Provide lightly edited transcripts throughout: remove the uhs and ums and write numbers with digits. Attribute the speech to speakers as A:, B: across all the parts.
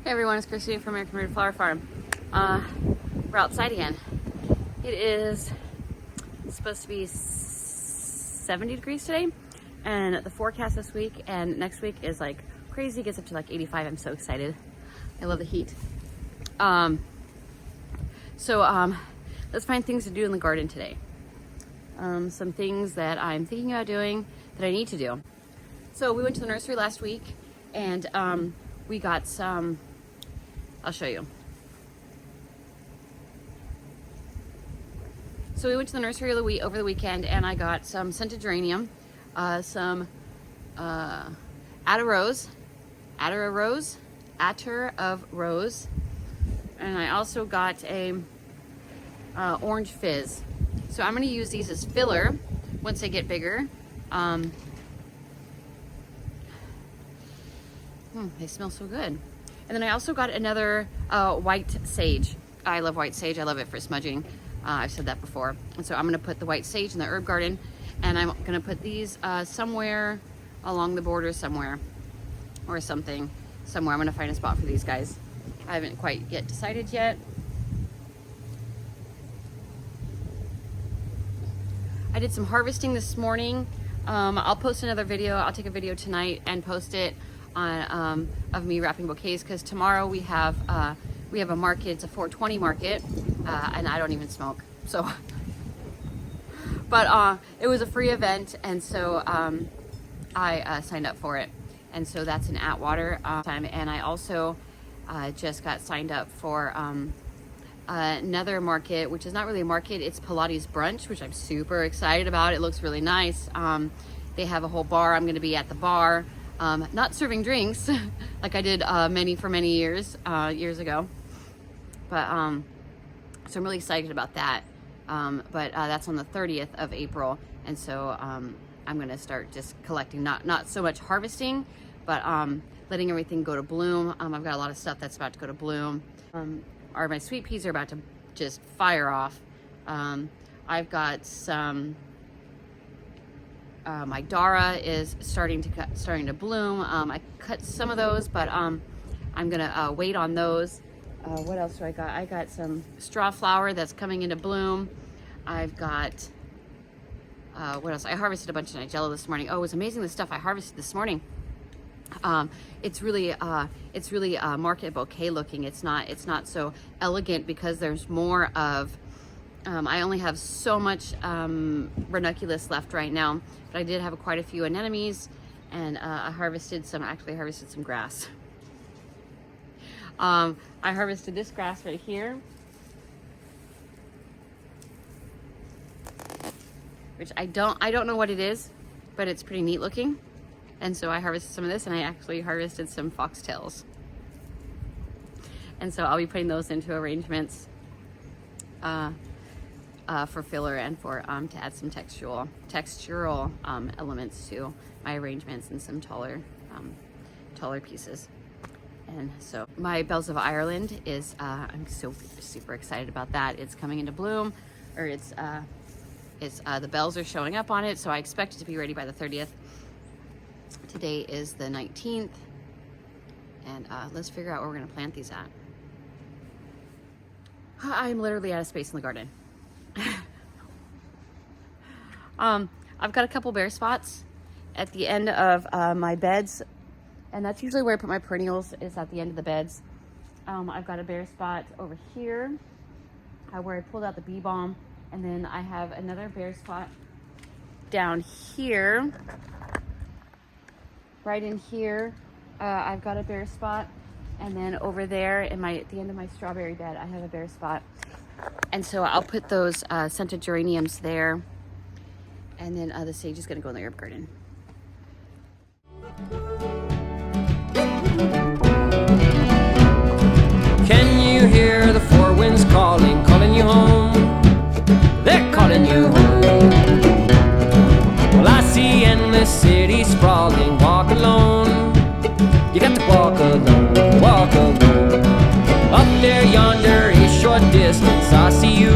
A: Hey everyone, it's Christine from American Red Flower Farm. We're outside again. It is supposed to be 70 degrees today, and the forecast this week and next week is like crazy. It gets up to like 85. I'm so excited. I love the heat. Let's find things to do in the garden today. Some things that I'm thinking about doing that I need to do. So we went to the nursery last week and we got some, I'll show you. So we went to the nursery over the weekend and I got some scented geranium, some attar of rose, and I also got a orange fizz. So I'm going to use these as filler once they get bigger. They smell so good. And then I also got another white sage. I love white sage. I love it for smudging. I've said that before. And so I'm gonna put the white sage in the herb garden, and I'm gonna put these somewhere along the border somewhere, or something, somewhere. I'm gonna find a spot for these guys. I haven't quite yet decided yet. I did some harvesting this morning. I'll post another video. I'll take a video tonight and post it on of me wrapping bouquets, because tomorrow we have a market. It's a 420 market, and I don't even smoke, so but it was a free event, and so I signed up for it, and so that's in Atwater time. And I also just got signed up for another market, which is not really a market, it's Pilates brunch, which I'm super excited about. It looks really nice. They have a whole bar. I'm going to be at the bar, not serving drinks like I did many years ago, but so I'm really excited about that. But that's on the 30th of April, and so I'm going to start just collecting, not so much harvesting, but letting everything go to bloom. I've got a lot of stuff that's about to go to bloom. My sweet peas are about to just fire off. I've got some, my Dara is starting to bloom. I cut some of those, but I'm gonna wait on those. What else do I got? I got some straw flower that's coming into bloom. I've got, what else? I harvested a bunch of Nigella this morning. Oh, it was amazing the stuff I harvested this morning. It's really market bouquet looking. It's not so elegant because there's more of, I only have so much ranunculus left right now, but I did have quite a few anemones, and I harvested some grass. I harvested this grass right here, which I don't know what it is, but it's pretty neat looking. And so I harvested some of this, and I actually harvested some foxtails. And so I'll be putting those into arrangements for filler and for to add some textural elements to my arrangements, and some taller pieces. And so my Bells of Ireland is, I'm so super excited about that. It's coming into bloom, or it's the bells are showing up on it, so I expect it to be ready by the 30th. Today is the 19th, and let's figure out where we're going to plant these at. I'm literally out of space in the garden. I've got a couple bare spots at the end of my beds, and that's usually where I put my perennials, is at the end of the beds. I've got a bare spot over here where I pulled out the bee balm, and then I have another bare spot down here. Right in here, I've got a bare spot, and then over there at the end of my strawberry bed, I have a bare spot. And so I'll put those scented geraniums there, and then the sage is going to go in the herb garden.
B: Can you hear the four winds calling you home? They're calling you home. Well, I see endless cities sprawling. Walk alone. You got to walk alone, walk alone. Up there yonder, a short distance, I see you.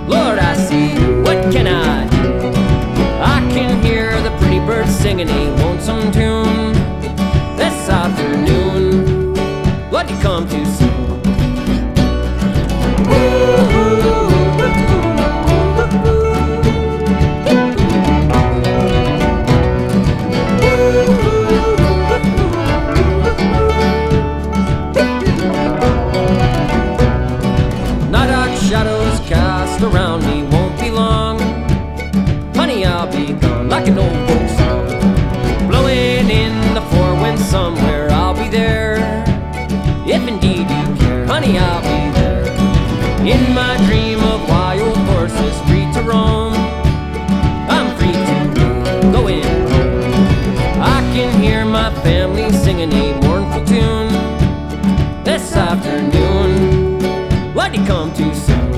B: Lord, I see you. What can I do? I can hear What'd you come too soon? Night dark shadows cast around me, won't be long. Honey, I'll be gone like an old folk song. Blowing in the four winds somewhere, I'll be there. If indeed you care, honey, I'll be there. In my dream of wild horses free to roam, I'm free to go in home. I can hear my family singing a mournful tune this afternoon. Why'd you come too soon?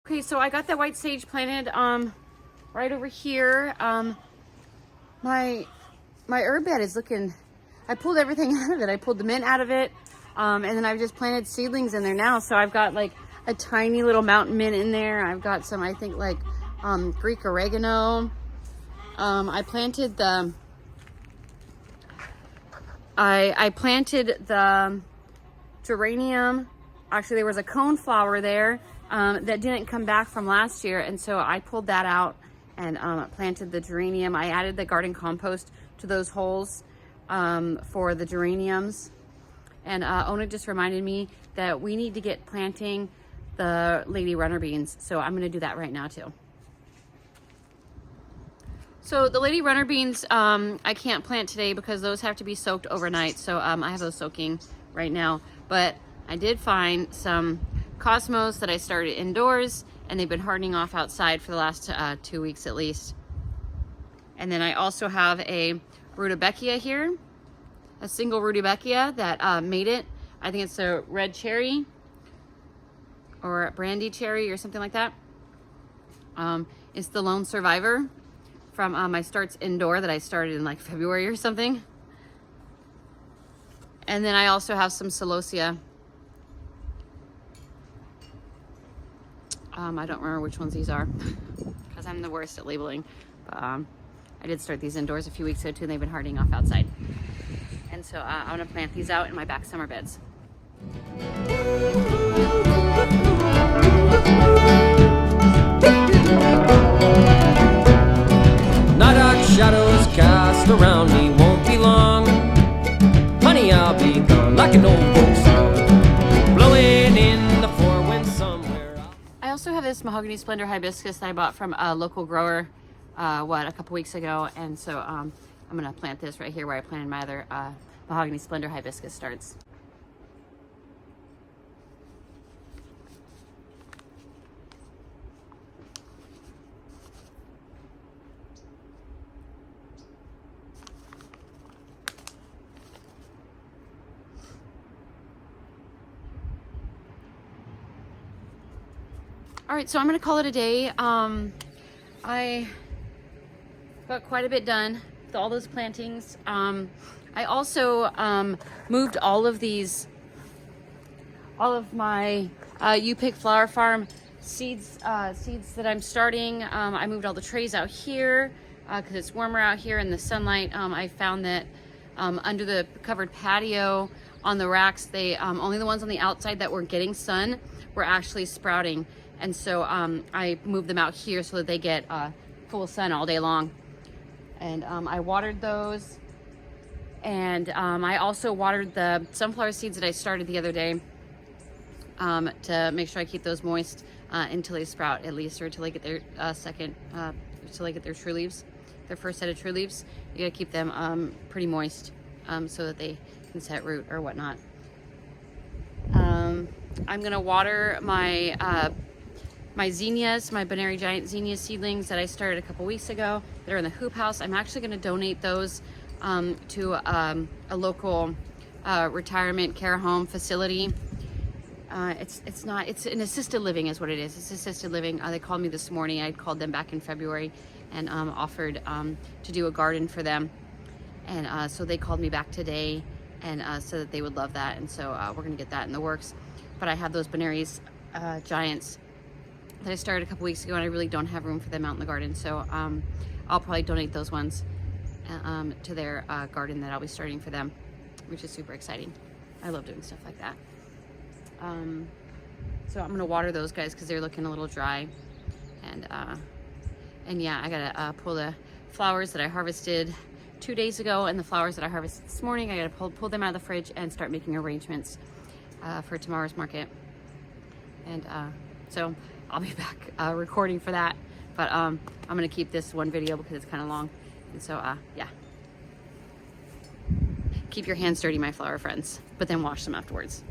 A: Okay, so I got that white sage planted right over here. My herb bed is looking, I pulled everything out of it. I pulled the mint out of it, and then I've just planted seedlings in there now. So I've got like a tiny little mountain mint in there. I've got some, I think, like Greek oregano. I planted the I planted the geranium. Actually, there was a coneflower there that didn't come back from last year, and so I pulled that out and planted the geranium. I added the garden compost to those holes for the geraniums. And Ona just reminded me that we need to get planting the lady runner beans, so I'm gonna do that right now too. So the lady runner beans, I can't plant today because those have to be soaked overnight, so I have those soaking right now. But I did find some cosmos that I started indoors, and they've been hardening off outside for the last 2 weeks at least. And then I also have a rudbeckia here, a single rudbeckia that made it. I think it's a red cherry or brandy cherry or something like that. It's the lone survivor from my starts indoor that I started in like February or something. And then I also have some celosia. I don't remember which ones these are because I'm the worst at labeling. But I did start these indoors a few weeks ago too, and they've been hardening off outside. And so I'm gonna plant these out in my back summer beds.
B: Night dark shadows cast around me, won't be long. Honey, I'll be gone like an old folk song. Blowing in the four winds somewhere.
A: I also have this mahogany splendor hibiscus that I bought from a local grower a couple weeks ago, and so I'm gonna plant this right here where I planted my other mahogany splendor hibiscus starts. All right, so I'm gonna call it a day. I got quite a bit done with all those plantings. I also moved all of my You Pick Flower Farm seeds that I'm starting. I moved all the trays out here because it's warmer out here in the sunlight. I found that under the covered patio on the racks, they only the ones on the outside that were getting sun were actually sprouting. And so I moved them out here so that they get full sun all day long. And I watered those. And I also watered the sunflower seeds that I started the other day to make sure I keep those moist until they sprout at least, or until they get their until they get their true leaves, their first set of true leaves. You gotta keep them pretty moist so that they can set root or whatnot. I'm gonna water my my zinnias, my Bonary Giant zinnia seedlings that I started a couple weeks ago that are in the hoop house. I'm actually going to donate those to a local retirement care home facility. It's an assisted living is what it is. It's assisted living. They called me this morning. I called them back in February and offered to do a garden for them. And so they called me back today and said that they would love that. And so we're going to get that in the works. but I have those Benaries giants that I started a couple weeks ago, and I really don't have room for them out in the garden. So I'll probably donate those ones to their garden that I'll be starting for them, which is super exciting. I love doing stuff like that. So I'm gonna water those guys because they're looking a little dry, and yeah, I gotta pull the flowers that I harvested 2 days ago and the flowers that I harvested this morning. I gotta pull them out of the fridge and start making arrangements for tomorrow's market. And so I'll be back recording for that, but I'm gonna keep this one video because it's kind of long. And so yeah, keep your hands dirty, my flower friends, but then wash them afterwards.